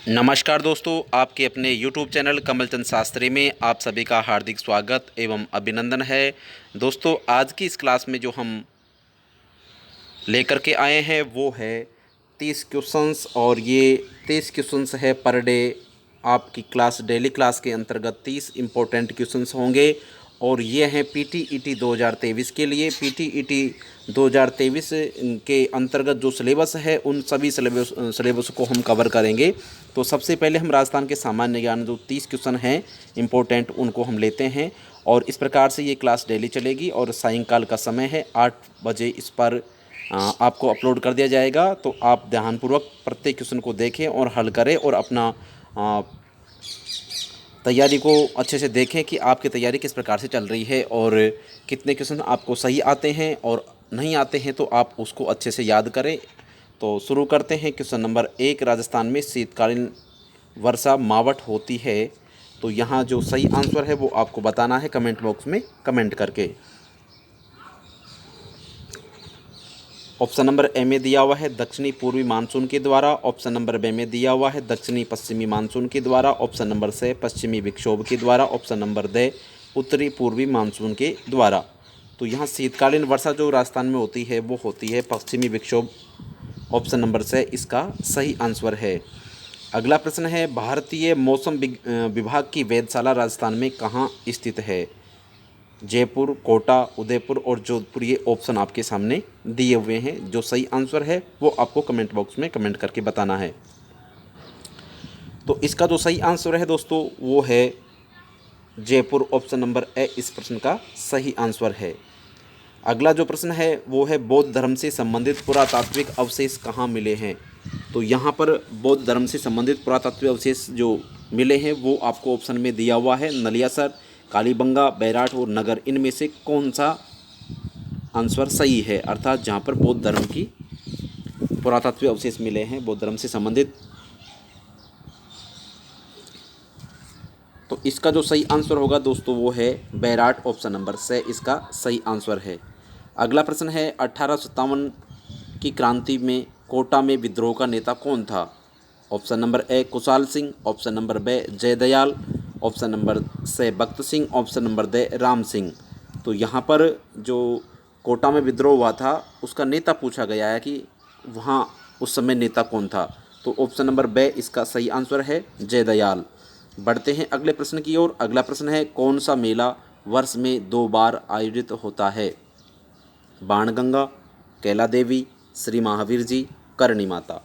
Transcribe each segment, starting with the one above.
नमस्कार दोस्तों, आपके अपने YouTube चैनल कमलचंद शास्त्री में आप सभी का हार्दिक स्वागत एवं अभिनंदन है। दोस्तों, आज की इस क्लास में जो हम लेकर के आए हैं वो है 30 क्वेश्चंस, और ये 30 क्वेश्चंस है पर डे। आपकी क्लास डेली क्लास के अंतर्गत 30 इम्पोर्टेंट क्वेश्चंस होंगे, और ये हैं PTET 2023 के लिए। PTET 2023 के अंतर्गत जो सिलेबस है उन सभी सिलेबस को हम कवर करेंगे। तो सबसे पहले हम राजस्थान के सामान्य ज्ञान जो 30 क्वेश्चन हैं इम्पोर्टेंट उनको हम लेते हैं, और इस प्रकार से ये क्लास डेली चलेगी। और सायंकाल का समय है 8 बजे इस पर आपको अपलोड कर दिया जाएगा। तो आप ध्यानपूर्वक प्रत्येक क्वेश्चन को देखें और हल करें, और अपना तैयारी को अच्छे से देखें कि आपकी तैयारी किस प्रकार से चल रही है और कितने क्वेश्चन आपको सही आते हैं और नहीं आते हैं, तो आप उसको अच्छे से याद करें। तो शुरू करते हैं। क्वेश्चन नंबर 1, राजस्थान में शीतकालीन वर्षा मावठ होती है। तो यहाँ जो सही आंसर है वो आपको बताना है कमेंट बॉक्स में कमेंट करके। ऑप्शन नंबर ए में दिया हुआ है दक्षिणी पूर्वी मानसून के द्वारा। ऑप्शन नंबर बी में दिया हुआ है दक्षिणी पश्चिमी मानसून के द्वारा। ऑप्शन नंबर सी पश्चिमी विक्षोभ के द्वारा। ऑप्शन नंबर डी उत्तरी पूर्वी मानसून के द्वारा। तो यहाँ शीतकालीन वर्षा जो राजस्थान में होती है वो होती है पश्चिमी विक्षोभ। ऑप्शन नंबर सी इसका सही आंसर है। अगला प्रश्न है भारतीय मौसम विभाग की वेधशाला राजस्थान में कहाँ स्थित है? जयपुर, कोटा, उदयपुर और जोधपुर, ये ऑप्शन आपके सामने दिए हुए हैं। जो सही आंसर है वो आपको कमेंट बॉक्स में कमेंट करके बताना है। तो इसका जो सही आंसर है दोस्तों वो है जयपुर। ऑप्शन नंबर ए इस प्रश्न का सही आंसर है। अगला जो प्रश्न है वो है बौद्ध धर्म से संबंधित पुरातात्विक अवशेष कहाँ मिले हैं? तो यहाँ पर बौद्ध धर्म से संबंधित पुरातात्विक अवशेष जो मिले हैं वो आपको ऑप्शन में दिया हुआ है नलियासर, कालीबंगा, बैराट और नगर। इनमें से कौन सा आंसर सही है? अर्थात जहाँ पर बौद्ध धर्म की पुरातात्विक अवशेष मिले हैं बौद्ध धर्म से संबंधित। तो इसका जो सही आंसर होगा दोस्तों वो है बैराट। ऑप्शन नंबर से इसका सही आंसर है। अगला प्रश्न है 1857 की क्रांति में कोटा में विद्रोह का नेता कौन था? Option number A Kushal Singh. Option number B Jaidayal. Option number C Bhakt Singh. Option number D Ram Singh. तो यहाँ पर जो कोटा में विद्रोह हुआ था उसका नेता पूछा गया है कि वहाँ उस समय नेता कौन था। तो ऑप्शन नंबर बी इसका सही आंसर है जयदयाल। बढ़ते हैं अगले प्रश्न की ओर। अगला प्रश्न है कौन सा मेला वर्ष में 2 बार आयोजित होता है? बाणगंगा, कैला देवी, श्री महावीर जी, करणी माता।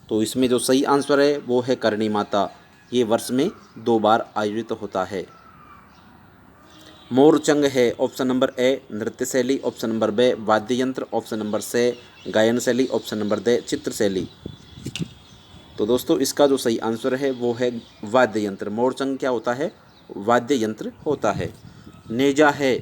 तो इसमें जो सही आंसर है वो है करणी माता। ये वर्ष में 2 बार आयोजित होता है। मोरचंग है ऑप्शन नंबर ए नृत्य शैली। ऑप्शन नंबर बी वाद्य यंत्र। ऑप्शन नंबर से गायन शैली। ऑप्शन नंबर दे चित्र शैली। तो दोस्तों इसका जो सही आंसर है वो है वाद्य यंत्र। मोरचंग क्या होता है? वाद्य यंत्र होता है। नेजा है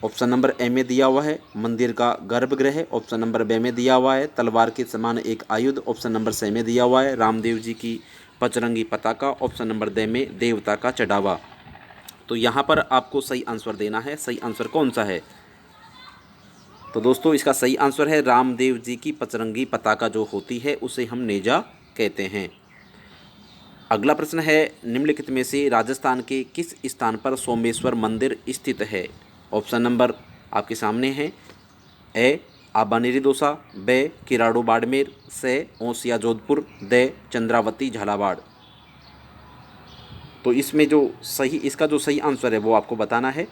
ऑप्शन नंबर ए में दिया हुआ है मंदिर का गर्भगृह। ऑप्शन नंबर बी में दिया हुआ है तलवार के समान एक आयुध। ऑप्शन नंबर सी में दिया हुआ है रामदेव जी की पचरंगी पताका। ऑप्शन नंबर दे में देवता का चढ़ावा। तो यहाँ पर आपको सही आंसर देना है। सही आंसर कौन सा है? तो दोस्तों इसका सही आंसर है रामदेव जी की पचरंगी पताका जो होती है उसे हम नेजा कहते हैं। अगला प्रश्न है निम्नलिखित में से राजस्थान के किस स्थान पर सोमेश्वर मंदिर स्थित है? ऑप्शन नंबर आपके सामने है। ए आबानेरी दोसा, बे किराड़ू बाड़मेर, से ओसिया जोधपुर, दे चंद्रावती झालावाड़। तो इसमें जो सही इसका जो सही आंसर है वो आपको बताना है।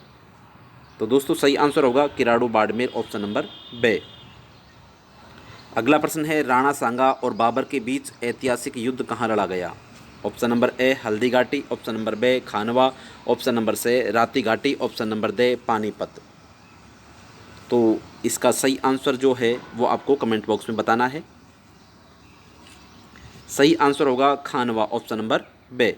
तो दोस्तों सही आंसर होगा किराड़ू बाड़मेर। ऑप्शन नंबर बे। अगला प्रश्न है राणा सांगा और बाबर के बीच ऐतिहासिक युद्ध कहाँ लड़ा गया? ऑप्शन नंबर ए हल्दी घाटी। ऑप्शन नंबर बे खानवा। ऑप्शन नंबर से राती घाटी। ऑप्शन नंबर दे पानीपत। तो इसका सही आंसर जो है वो आपको कमेंट बॉक्स में बताना है। सही आंसर होगा खानवा। ऑप्शन नंबर बे।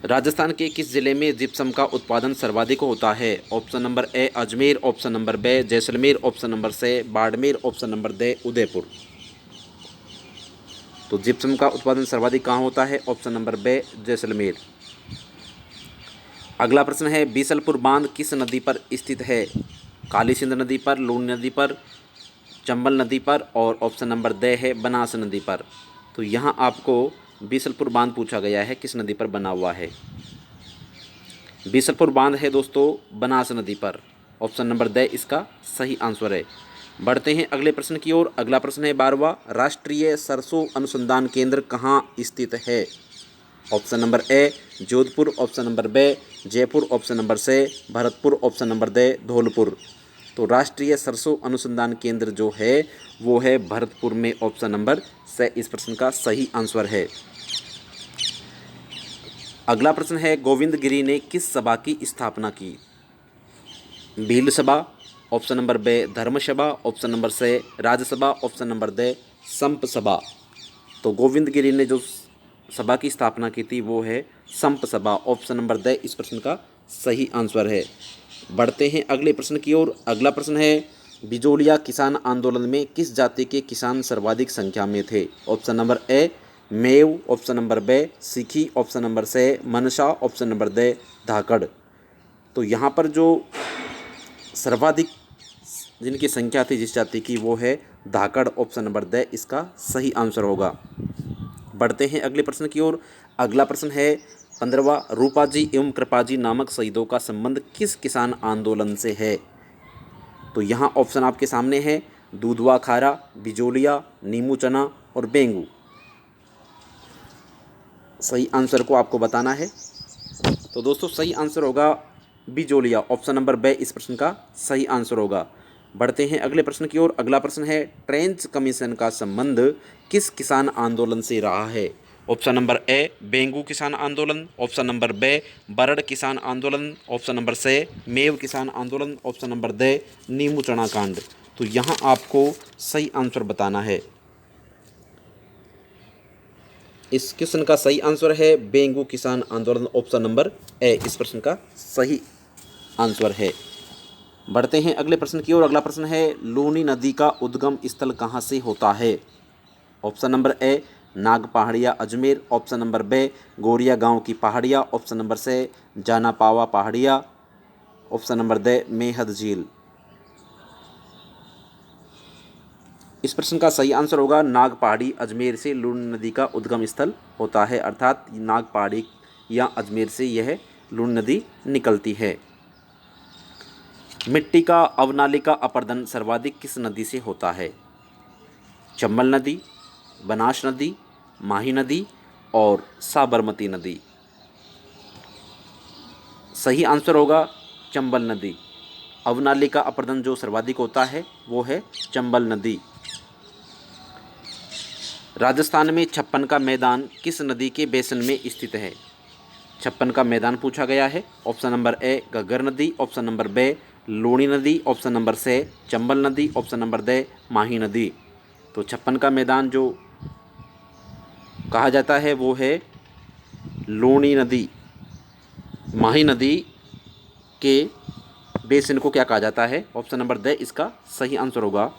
राजस्थान के किस जिले में जिप्सम का उत्पादन सर्वाधिक होता है? Option number A Ajmer. Option number B Jaisalmer. Option number C Barmer. Option number D Udaipur. तो जिप्सम का उत्पादन सर्वाधिक कहाँ होता है? Option number B Jaisalmer. अगला प्रश्न है बीसलपुर बांध किस नदी पर स्थित है? काली सिंध नदी पर, लूनी नदी पर, चंबल नदी पर, और ऑप्शन नंबर दे है बनास नदी पर। तो यहाँ आपको बीसलपुर बांध पूछा गया है, किस नदी पर बना हुआ है। बीसलपुर बांध है दोस्तों बनास नदी पर। ऑप्शन नंबर द इसका सही आंसर है। बढ़ते हैं अगले प्रश्न की ओर। अगला प्रश्न है 12वां, राष्ट्रीय सरसों अनुसंधान केंद्र कहाँ स्थित है। Option number A Jodhpur, option number B Jaipur, option number C Bharatpur, option number D Dholpur. तो राष्ट्रीय सरसों अनुसंधान केंद्र जो है वो है भरतपुर में। ऑप्शन नंबर सी इस प्रश्न का सही आंसर है। अगला प्रश्न है गोविंद गिरी ने किस सभा की स्थापना की। भील सभा, option number B Dharma Sabha, option number C Rajya Sabha, option number D Samp Sabha. तो गोविंद गिरी ने जो सभा की स्थापना की थी वो है संप सभा। ऑप्शन नंबर डी इस प्रश्न का सही आंसर है। बढ़ते हैं अगले प्रश्न की ओर। अगला प्रश्न है बिजोलिया किसान आंदोलन में किस जाति के किसान सर्वाधिक संख्या में थे। Option number A Meo, option number B Sikhi, option number C Mansa, option number D Dhakad. तो यहाँ पर जो सर्वाधिक जिनकी संख्या थी जिस जाति की वो है धाकड़। ऑप्शन नंबर डी इसका सही आंसर होगा। बढ़ते हैं अगले प्रश्न की ओर। अगला प्रश्न है 15वां, रूपाजी एवं कृपाजी नामक शहीदों का संबंध किस किसान आंदोलन से है। तो यहाँ ऑप्शन आपके सामने है दूधवा खारा, बिजोलिया, नीमू चना और बेंगू। सही आंसर को आपको बताना है। तो दोस्तों सही आंसर होगा बिजोलिया। ऑप्शन नंबर बी इस प्रश्न का सही आंसर होगा। बढ़ते हैं अगले प्रश्न की ओर। अगला प्रश्न है ट्रेंच कमीशन का संबंध किस किसान आंदोलन से रहा है। ऑप्शन नंबर ए बेंगू किसान आंदोलन, ऑप्शन नंबर बी बरड़ किसान आंदोलन, ऑप्शन नंबर सी मेव किसान आंदोलन, ऑप्शन नंबर डी नीमू चना कांड। तो यहाँ आपको सही आंसर बताना है। इस क्वेश्चन का सही आंसर है बेंगू किसान आंदोलन। ऑप्शन नंबर ए इस प्रश्न का सही आंसर है। बढ़ते हैं अगले प्रश्न की ओर। अगला प्रश्न है लूनी नदी का उद्गम स्थल कहाँ से होता है। ऑप्शन नंबर ए नाग पहाड़िया अजमेर, ऑप्शन नंबर बी गोरिया गांव की पहाड़िया, ऑप्शन नंबर सी जाना पावा पहाड़िया, ऑप्शन नंबर डी मेहद झील। इस प्रश्न का सही आंसर होगा नाग पहाड़ी अजमेर से लूनी नदी का उद्गम स्थल होता है, अर्थात नाग पहाड़ी या अजमेर से यह लूनी नदी निकलती है। मिट्टी का अवनालिका अपरदन सर्वाधिक किस नदी से होता है। चंबल नदी, बनास नदी, माही नदी और साबरमती नदी। सही आंसर होगा चंबल नदी। अवनालिका अपरदन जो सर्वाधिक होता है वो है चंबल नदी। राजस्थान में छप्पन का मैदान किस नदी के बेसिन में स्थित है। छप्पन का मैदान पूछा गया है। ऑप्शन नंबर ए घग्गर नदी, ऑप्शन नंबर बी लूनी नदी, ऑप्शन नंबर सी चंबल नदी, ऑप्शन नंबर डी माही नदी। तो छप्पन का मैदान जो कहा जाता है वो है लूनी नदी। माही नदी के बेसिन को क्या कहा जाता है। ऑप्शन नंबर डी इसका सही आंसर होगा।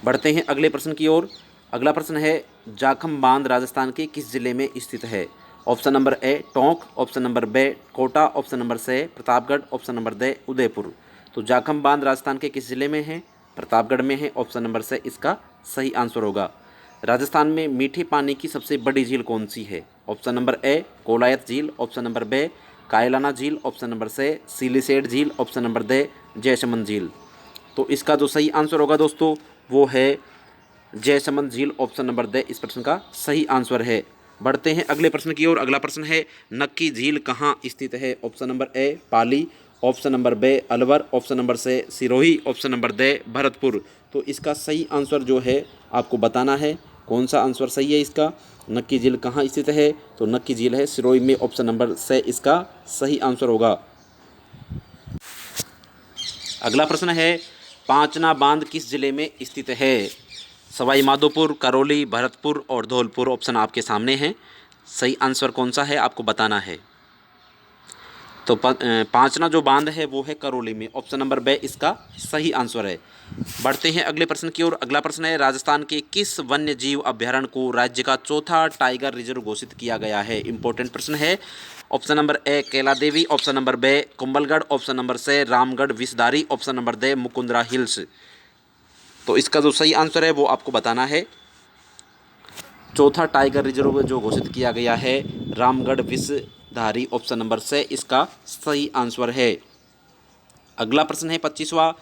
बढ़ते हैं अगले प्रश्न की ओर। अगला प्रश्न है जाखम बांध राजस्थान के किस जिले में स्थित है। Option number A Tonk, option number B Kota, option number C Pratapgarh, option number D Udaipur. तो जाखम बांध राजस्थान के किस जिले में है। प्रतापगढ़ में है। ऑप्शन नंबर सी इसका सही आंसर होगा। राजस्थान में मीठे पानी की सबसे बड़ी झील कौन सी है। ऑप्शन नंबर ए कोलायत झील, ऑप्शन नंबर बी कायलाना झील, ऑप्शन नंबर सी सिलिसेट झील, ऑप्शन नंबर डी जयसमंद झील। तो इसका जो सही आंसर होगा दोस्तों वो है जयसमंद झील। ऑप्शन नंबर डी इस प्रश्न का सही आंसर है। बढ़ते हैं अगले प्रश्न की ओर। अगला प्रश्न है नक्की झील कहाँ स्थित है। Option number A Pali, option number B Alwar, option number C Sirohi, option number D Bharatpur. तो इसका सही आंसर जो है आपको बताना है कौन सा आंसर सही है इसका। नक्की झील कहाँ स्थित है। तो नक्की झील है सिरोही में। ऑप्शन नंबर सी इसका सही आंसर होगा। अगला प्रश्न है पांचना बांध किस जिले में स्थित है। सवाई माधोपुर, करौली, भरतपुर और धौलपुर ऑप्शन आपके सामने हैं। सही आंसर कौन सा है आपको बताना है। तो पांचना जो बांध है वो है करौली में। ऑप्शन नंबर बी इसका सही आंसर है। बढ़ते हैं अगले प्रश्न की ओर। अगला प्रश्न है राजस्थान के किस वन्य जीव अभ्यारण्य को राज्य का चौथा टाइगर रिजर्व घोषित किया गया है। इंपॉर्टेंट प्रश्न है। Option number A Kaila Devi, option number B Kumbhalgarh, option number C Ramgarh Vishdhari, option number D Mukundra hills. तो इसका जो सही आंसर है वो आपको बताना है। चौथा टाइगर रिजर्व जो घोषित किया गया है रामगढ़ विषधारी, ऑप्शन नंबर से इसका सही आंसर है। अगला प्रश्न है 25वां,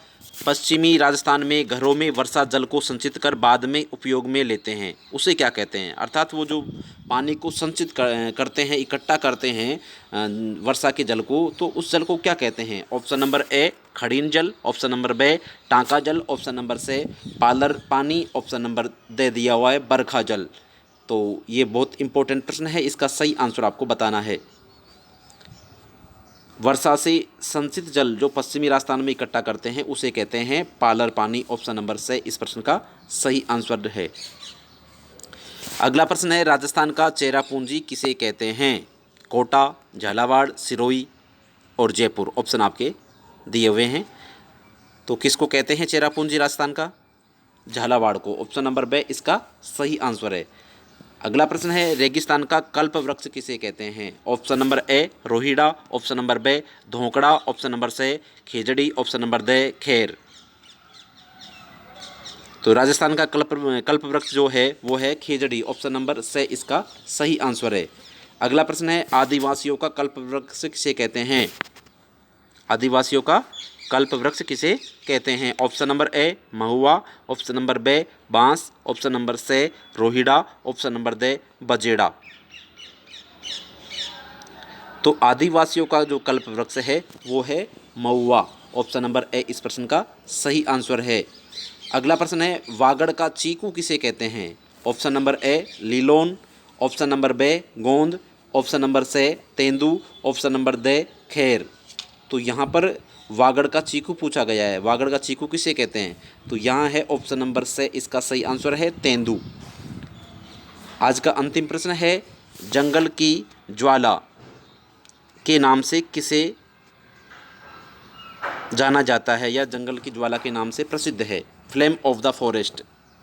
पश्चिमी राजस्थान में घरों में वर्षा जल को संचित कर बाद में उपयोग में लेते हैं, उसे क्या कहते हैं? अर्थात वो जो पानी को संचित करते हैं, इकट्ठा करते हैं वर्षा के जल को, तो उस जल को क्या कहते हैं? ऑप्शन नंबर ए खड़ीन जल, ऑप्शन नंबर बी टांका जल, ऑप्शन नंबर से पालर पानी, ऑप्शन नंबर दे दिया हुआ है बरखा जल। तो ये बहुत इंपॉर्टेंट प्रश्न है, इसका सही आंसर आपको बताना है। वर्षा से संचित जल जो पश्चिमी राजस्थान में इकट्ठा करते हैं उसे कहते हैं पालर पानी, ऑप्शन नंबर से इस प्रश्न का सही आंसर है। अगला प्रश्न है राजस्थान का चेरापूंजी किसे कहते हैं? कोटा, झालावाड़, सिरोही और जयपुर, ऑप्शन आपके दिए हुए हैं। तो किसको कहते हैं चेरापूंजी राजस्थान का? झालावाड़ को, ऑप्शन नंबर बी इसका सही आंसर है। अगला प्रश्न है रेगिस्तान का कल्प वृक्ष किसे कहते हैं? ऑप्शन नंबर ए रोहिड़ा, ऑप्शन नंबर बी धोकड़ा, ऑप्शन नंबर से खेजड़ी, ऑप्शन नंबर डी खेर। तो राजस्थान का कल्प वृक्ष जो है वो है खेजड़ी, ऑप्शन नंबर से इसका सही आंसर है। अगला प्रश्न है आदिवासियों का कल्प वृक्ष किसे कहते हैं? आदिवासियों का कल्प वृक्ष किसे कहते हैं? ऑप्शन नंबर ए महुआ, ऑप्शन नंबर बी बांस, ऑप्शन नंबर से रोहिड़ा, ऑप्शन नंबर डी बजेड़ा। तो आदिवासियों का जो कल्प वृक्ष है वो है महुआ, ऑप्शन नंबर ए इस प्रश्न का सही आंसर है। अगला प्रश्न है वागड़ का चीकू किसे कहते हैं? ऑप्शन नंबर ए लीलोन, ऑप्शन नंबर बी गोंद, ऑप्शन नंबर से तेंदू, ऑप्शन नंबर डी खेर। तो यहाँ पर वागड़ का चीकू पूछा गया है, वागड़ का चीकू किसे कहते हैं? तो यहाँ है ऑप्शन नंबर से इसका सही आंसर है तेंदू। आज का अंतिम प्रश्न है जंगल की ज्वाला के नाम से किसे जाना जाता है या जंगल की ज्वाला के नाम से प्रसिद्ध है? फ्लेम ऑफ द फॉरेस्ट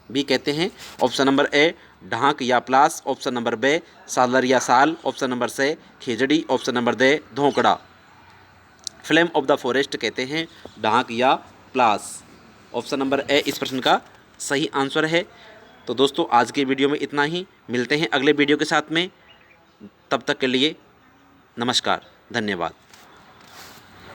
भी कहते हैं, ऑप्शन नंबर ए ढाक या प्लास, ऑप्शन नंबर बी सालर या साल, ऑप्शन नंबर से खेजड़ी, ऑप्शन नंबर डी धोकड़ा। फ्लेम ऑफ द फॉरेस्ट कहते हैं ढाक या प्लास, ऑप्शन नंबर ए इस प्रश्न का सही आंसर है। तो दोस्तों आज के वीडियो में इतना ही, मिलते हैं अगले वीडियो के साथ में, तब तक के लिए नमस्कार, धन्यवाद।